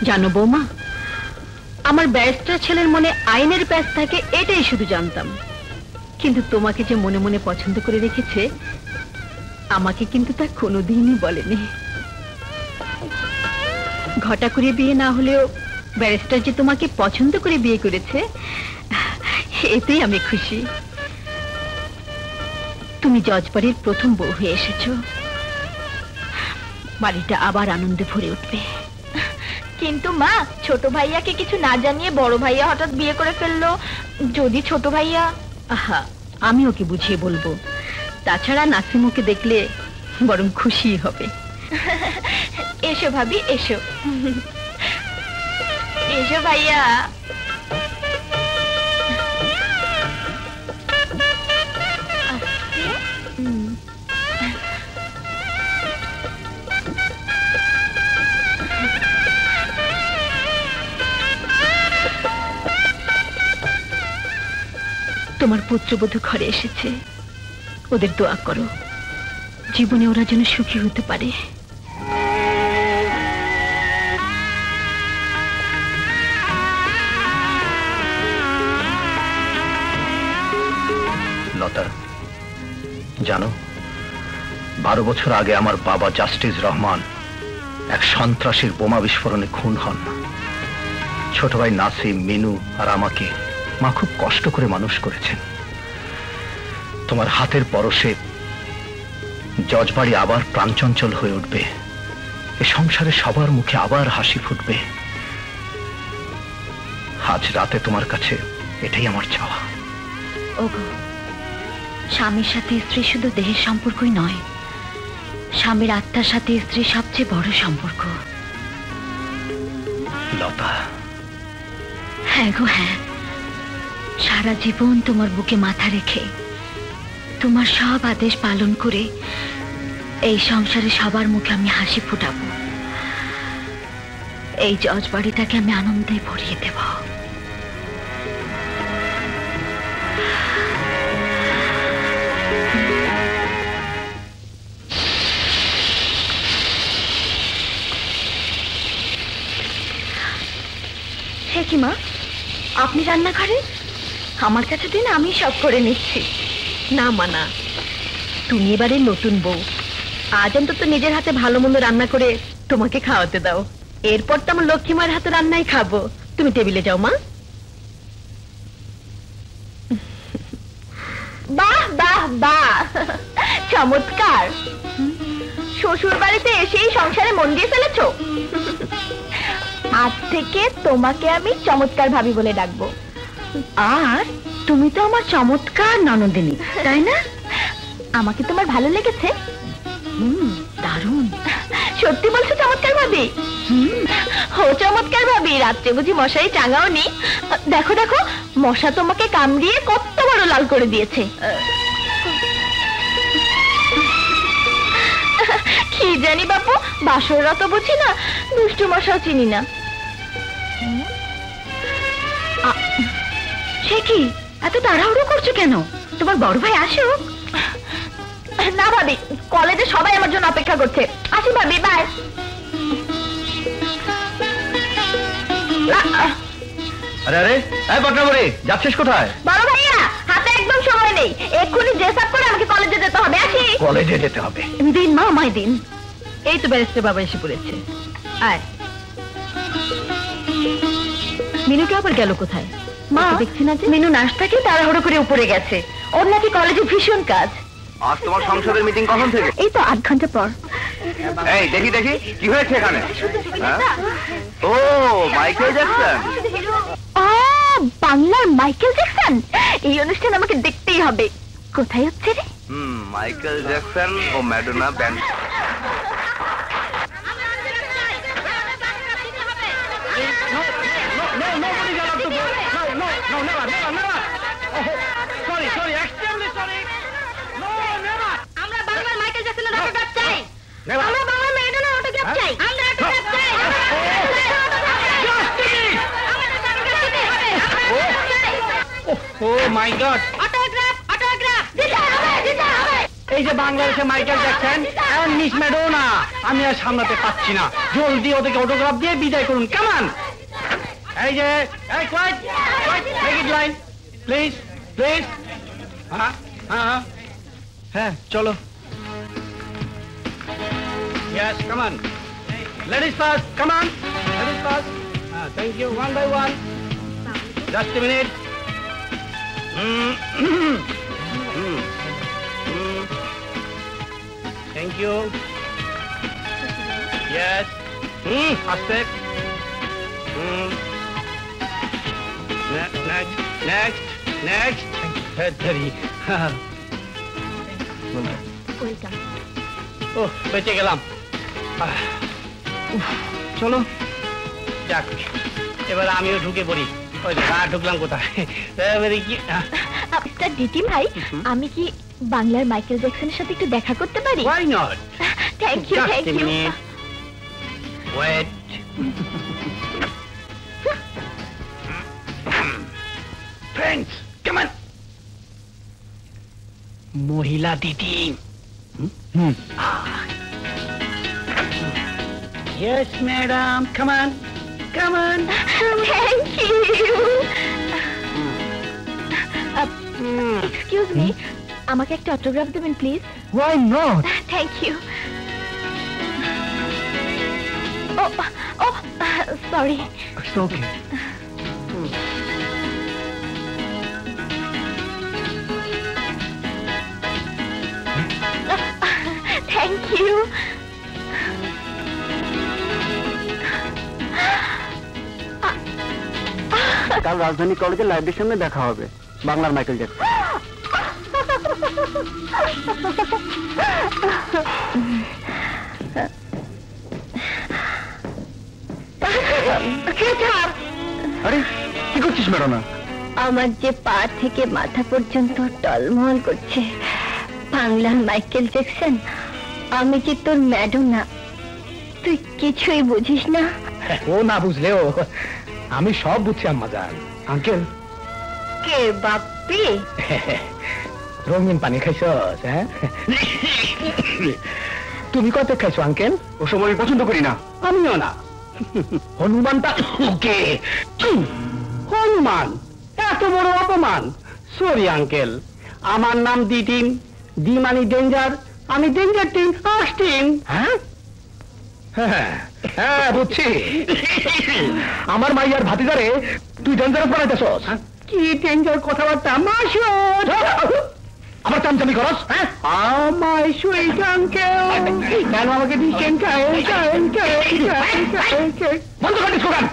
জানো বৌমা, আমার ব্যারিস্টার ছেলের মনে আইনের প্যাঁচ থাকে এটাই শুধু জানতাম, কিন্তু তোমাকে যে মনে মনে পছন্দ করে রেখেছে আমাকে কিন্তু তা কোনোদিনই বলেনি। ঘটা করে বিয়ে না হলেও ব্যারিস্টার যে তোমাকে পছন্দ করে বিয়ে করেছে এতেই আমি খুশি। তুমি জজ বাড়ির প্রথম বউ হয়ে এসেছো, বাড়িটা আবার আনন্দে ভরে উঠবে। কিন্তু মা, ছোট ভাইয়াকে কিছু না জানিয়ে বড় ভাইয়া হঠাৎ বিয়ে করে ফেললো, যদি ছোট ভাইয়া... আহা, আমি ওকে বুঝিয়ে বলবো। তাছাড়া নাসিমুকে দেখলে বরং খুশি হবে। এসো ভাবি, এসো এসো ভাইয়া। তোমার পুত্রবধূ ঘরে এসেছে, ওদের দোয়া করো, জীবনে ওরা যেন সুখী হতে পারে। লতা, জানো 12 বছর আগে আমার বাবা জাস্টিস রহমান এক সন্ত্রাসীর বোমা বিস্ফোরণে খুন হন। ছোট ভাই নাসিম, মিনু আর আমাকে মা খুব কষ্ট করে মানুষ করেছেন। তোমার হাতের পরশে জজবাড়ি আবার প্রাণচঞ্চল হয়ে উঠবে, এ সংসারে সবার মুখে আবার হাসি ফুটবে। আজ রাতে তোমার কাছে এটাই আমার চাওয়া। ওগো, স্বামীর সাথে স্ত্রী শুধু দেহের সম্পর্কই নয়, স্বামীর আত্মার সাথে স্ত্রীর সবচেয়ে বড় সম্পর্ক। লতা। হ্যাঁ গো হ্যাঁ, সারা জীবন তোমার বুকে মাথা রেখে তোমার সব আদেশ পালন করে এই সংসারে সবার মুখে আমি হাসি ফুটাবো। এই জজ বাড়িটাকে আমি আনন্দে ভরিয়ে দেব। হে কি মা, আপনি রান্নাঘরে? আমার কাছে দিন, আমি সব করে নিচ্ছি। না মা না, তুমি এবারে নতুন বউ, আজ অন্তত নিজের হাতে ভালো মন্দ রান্না করে তোমাকে খাওয়াতে দাও। এরপর তো আমার লক্ষ্মীমার হাতে রান্নাই খাবো। তুমি টেবিলে যাও মা। বাহ বাহ বাহ, চমৎকার। শ্বশুর বাড়িতে এসেই সংসারে মন দিয়ে ফেলেছো। আজ থেকে তোমাকে আমি চমৎকার ভাবি বলে ডাকবো। আর তুমি তো আমার চমৎকার ননদিনী, তাই না? আমাকে তোমার ভালো লেগেছে? দারুণ। সত্যি বলছো চমৎকার ভাবি? ও চমৎকার ভাবি, রাত্রে বুঝি মশাই টাঙাও নি? দেখো দেখো, মশা তোমাকে কামড়িয়ে কত বড় লাল করে দিয়েছে। কি জানি বাপু, বাসররা তো বুঝি না, দুষ্টু মশাও চিনি না। সে কি, এত তাড়াহুড়ো করছো কেন? তোমার বড় ভাই আসুক। না ভাবি, কলেজে সবাই আমার জন্য অপেক্ষা করছে। আসি ভাবি, বাই। আরে আরে, এই পটনাবড়ি, যাচ্ছিস কোথায়? বড় ভাইয়া, হাতে একদম সময় নেই, এক্ষুনি ড্রেস আপ করে আমাকে কলেজে যেতে হবে। আসি। কলেজে যেতে হবে? দিন মা, আমায় দিন। এই তো ব্যারিস্টার বাবা এসে পড়েছে। আয়। মিনুকে আবার গেল কোথায়? মা, দেখছি না যে। মিনু নাশতাকে তাড়াহুড়ো করে উপরে গেছে, ওর নাকি কলেজে ভীষণ কাজ। আজ তোমার সংসদের মিটিং কখন থেকে? এই তো 8 ঘন্টা পর। এই দেখি দেখি, কি হয়েছে এখানে? ও, মাইকেল জ্যাকসন। বাংলার মাইকেল জ্যাকসন। এই অনুষ্ঠান আমাকে দেখতেই হবে। কোথায় হচ্ছে রে? মাইকেল জ্যাকসন ও ম্যাডোনা ব্যান্ড। আমরা বাংলার মাইকেল জ্যাকসনের অটোগ্রাফ চাই। আমরা বাংলার ম্যাডোনার অটোগ্রাফ চাই। আমরা অটোগ্রাফ চাই। Oh my god, autograph, autograph দিতে হবে, দিতে হবে। এই যে বাংলাদেশে Michael Jackson and Miss Madonna, আমি আর সামলাতে পারছি না, জলদি ওদেরকে অটোগ্রাফ দিয়ে বিদায় করুন। কামান, এই যে এই quiet quiet, make it line please please. হ্যাঁ হ্যাঁ হ্যাঁ চলো। Yes, come on. Ladies first, come on. Ladies first. Thank you. One by one. Just a minute. Thank you. Yes. Aspect. Next. Next. Next. Very. Welcome. ও বেঁচে গেলাম। চলো যাক, এবার আমিও ঢুকে পড়ি। ওই ঢুকলাম কোথায়? আপনার ডিটি ভাই, আমি কি বাংলার মাইকেল জ্যাকসনের সাথে একটু দেখা করতে পারি? Why not? Thank you, Just thank a you. minute. Wait. Friends, come on. মহিলা দিদি। Yes, madam. Come on. Come on. Thank you. Excuse me, আমাকে একটা অটোগ্রাফ দেবেন please? Why not? Thank you. Oh oh sorry. It's okay. Thank you. কাল রাজধানী কলেজের লাইব্রেরির সামনে দেখা হবে, বাংলার মাইকেল জ্যাকসন। আরে কি করছিস ম্যাডাম? আমার যে পা থেকে মাথা পর্যন্ত টলমল করছে, বাংলার মাইকেল জ্যাকসন, আমি যে তোর ম্যাডোনা, তুই কিছুই বুঝিস না। ও না বুঝলেও আমি সব বুঝছি আম্মা জান। আঙ্কেল, কে বাপ্পি? রঙিন পানি খাইছস? হ্যাঁ, তুমি কত খাইছো আঙ্কেল? ও সময় পছন্দ করি না। আমিও না। হনুমানটা কে? হনুমান? এত বড় অপমান। সরি আঙ্কেল, আমার নাম দি টিম, দি মানি ডেঞ্জার, আমি ডেঞ্জার টিম অস্টিন। হ্যাঁ হ্যাঁ বুঝছি। আমার মাইয়ার ভাতিজারে তুই ডেঞ্জার বানাইতেছস। কি ডেঞ্জার কথাবার্তা? মাসুদ আবার চামচামি করস? আমার সুইট আঙ্কেল, কেন আমাকে দিচ্ছেন? বন্ধ কর ডিস্কো গান।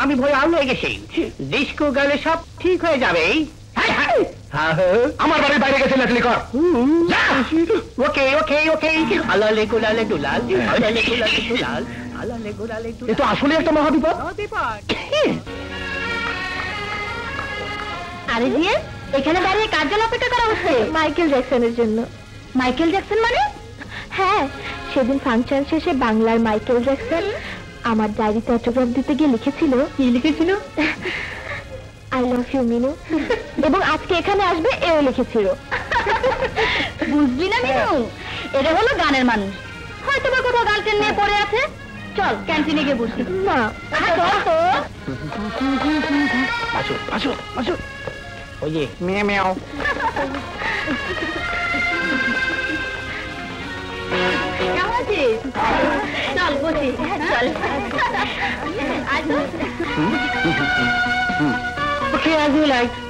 আমি ভয় আউল হয়ে গেছি। ডিস্কো গানে সব ঠিক হয়ে যাবে। আমার বাড়ির বাইরে গেছে লেটলি কর। ওকে ওকে ওকে। আলালে গুলালে দুলাল, আলালে গুলালে দুলাল, আলালে গুলালে দুলাল। এ তো আসলে একটা মহাবিপদ। আরে জিয়া, এখানে দাঁড়িয়ে কার জন্য অপেক্ষা করা হচ্ছে? মাইকেল জ্যাকসনের জন্য। মাইকেল জ্যাকসন মানে? হ্যাঁ, সেদিন ফাংশন শেষে বাংলার মাইকেল জ্যাকসন আমার ডায়েরিতে অটোগ্রাফ দিতে গিয়ে লিখেছিল। কি লিখেছিল? I love you Minu. এবং আজকে এখানে আসবে এও লিখেছিল। বুঝলি না মিনু, এটা হলো গানের মানুষ। হয়তো বা কোথাও গার্লফ্রেন্ড নিয়ে পড়ে আছে। চল ক্যান্টিনে গিয়ে বসি। না চল তো। আসো আসো আসো। ওই যে মেয়ে মেয়াও। কেমন আছিস? চল বসি। চল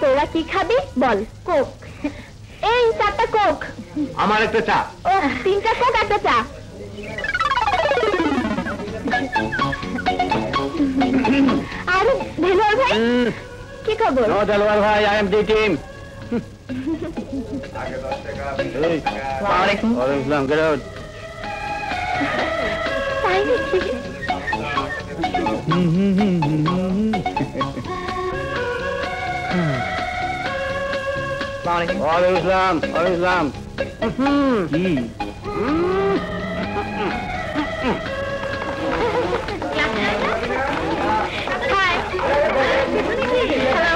তোরা কি খাবি বল? কোক। এই 4টা কোক। আমার একটা চা। ও 3টা কোক, একটা চা। আরে দেলোয়ার ভাই, কি খবর? নো দেলোয়ার ভাই, আই এম দি টিম। ওয়ালাইকুম আসসালাম। Get out. তাই নাকি? ওয়ালাইকুম আসসালাম। ওয়ালাইকুম আসসালাম। Hi. Hello.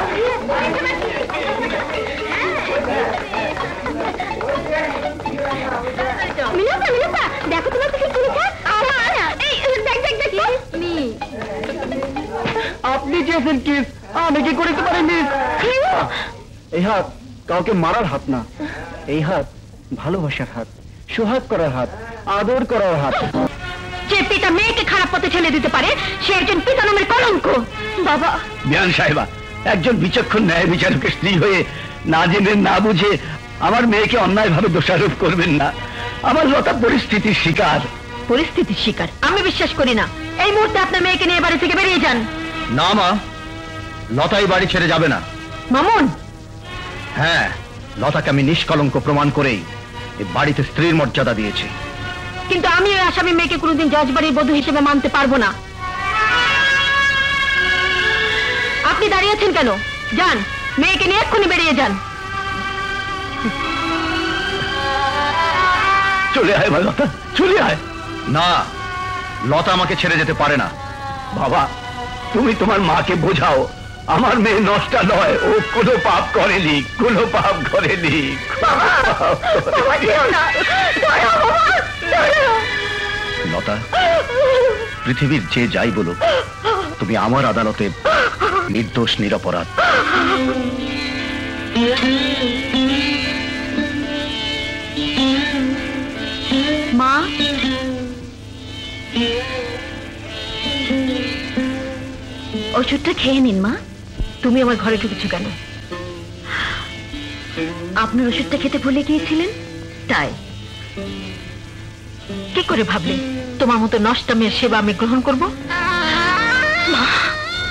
দিন কিস আমি কি করিতে পারি মিস? এই হাত কাউকে মারার হাত না, এই হাত ভালোবাসার হাত, সোহাগ করার হাত, আদর করার হাত। যে পিতা মেয়েকে খারাপ পথে ঠেলে দিতে পারে সে একজন পিতা নামের কলঙ্ক। বাবা। বিয়ান সাহেবা, একজন বিচক্ষণ ন্যায় বিচারকের স্ত্রী হয়ে না জেনে না বুঝে আমার মেয়েকে অন্যায়ভাবে দোষারোপ করবেন না। আমার লতা পরিস্থিতির শিকার। পরিস্থিতির শিকার? আমি বিশ্বাস করি না। এই মুহূর্তে আপনার মেয়েকে নিয়ে বাড়ি থেকে বেরিয়ে যান। না মা, লতাই বাড়ি ছেড়ে যাবে না। মামুন। হ্যাঁ, লতাকে আমি নিষ্কলঙ্ক প্রমাণ করেই এই বাড়িতে স্ত্রীর মর্যাদা দিয়েছি। কিন্তু আমি ওই আসামি মেয়েকে কোনোদিন জজবাড়ির বধূ হিসেবে মানতে পারবো না। আপনি দাঁড়িয়ে আছেন কেন? যান, মেয়েকে নিয়ে এক্ষুনি বেরিয়ে যান। চলে আয় ভাই লতা, চলে আয়। না, লতা আমাকে ছেড়ে যেতে পারে না। বাবা, তুমি তোমার মাকে বোঝাও, আমার মেয়ে নষ্ট নয়, ও কোনো পাপ করেনি, কোনো পাপ করেনি। লতা, পৃথিবীর যে যাই বলুক, তুমি আমার আদালতে নির্দোষ নিরপরাধ। মা, ওষুধটা খেয়ে নিন মা। তুমি আমার ঘরে ঢুকেছো কেন? আপনার ওষুধটা খেতে ভুলে গিয়েছিলেন তাই? কি করে ভাবলে তোমার মতো নষ্ট মেয়ের সেবা আমি গ্রহণ করব?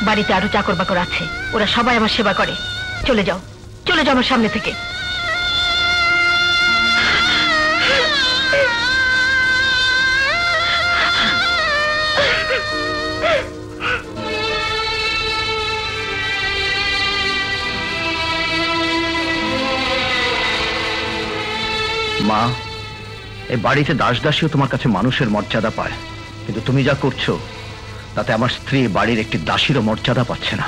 বাড়িতে আরো চাকর বাকর আছে, ওরা সবাই আমার সেবা করে। চলে যাও, চলে যাও আমার সামনে থেকে। মা, এই বাড়িতে দাস দাসীও তোমার কাছে মানুষের মর্যাদা পায়, কিন্তু তুমি যা করছো তাতে আমার স্ত্রী বাড়ির একটি দাসীরও মর্যাদা পাচ্ছে না।